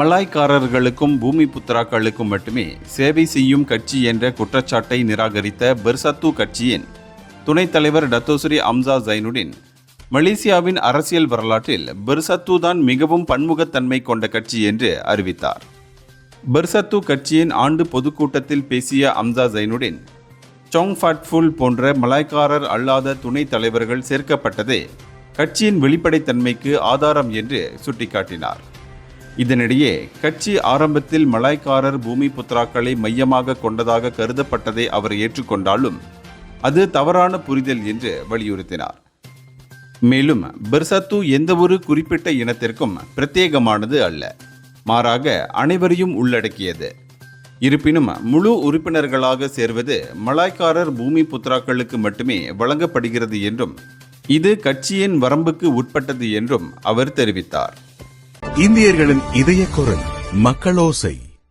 மலாய்க்காரர்களுக்கும் பூமி புத்ராக்களுக்கும் மட்டுமே சேவை செய்யும் கட்சி என்ற குற்றச்சாட்டை நிராகரித்த பெர்சத்து கட்சியின் துணைத் தலைவர் டத்தோஸ்ரீ அம்சா ஜைனுடின் மலேசியாவின் அரசியல் வரலாற்றில் பெர்சத்து தான் மிகவும் பன்முகத்தன்மை கொண்ட கட்சி என்று அறிவித்தார். பெர்சத்து கட்சியின் ஆண்டு பொதுக்கூட்டத்தில் பேசிய அம்சா ஜைனுடின் சோங் ஃபட்ஃபுல் போன்ற மலாய்க்காரர் அல்லாத துணைத் தலைவர்கள் சேர்க்கப்பட்டதே கட்சியின் வெளிப்படைத்தன்மைக்கு ஆதாரம் என்று சுட்டிக்காட்டினார். இதனிடையே கட்சி ஆரம்பத்தில் மலாய்க்காரர் பூமி புத்ராக்களை மையமாக கொண்டதாக கருதப்பட்டதை அவர் ஏற்றுக்கொண்டாலும் அது தவறான புரிதல் என்று வலியுறுத்தினார். மேலும் பெர்சத்து எந்தவொரு குறிப்பிட்ட இனத்திற்கும் பிரத்யேகமானது அல்ல, மாறாக அனைவரையும் உள்ளடக்கியது. இருப்பினும் முழு உறுப்பினர்களாக சேர்வது மலாய்க்காரர் பூமி புத்ராக்களுக்கு மட்டுமே வழங்கப்படுகிறது என்றும் இது கட்சியின் வரம்புக்கு உட்பட்டது என்றும் அவர் தெரிவித்தார். இந்தியர்களின் இதய குரல் மக்களோசை.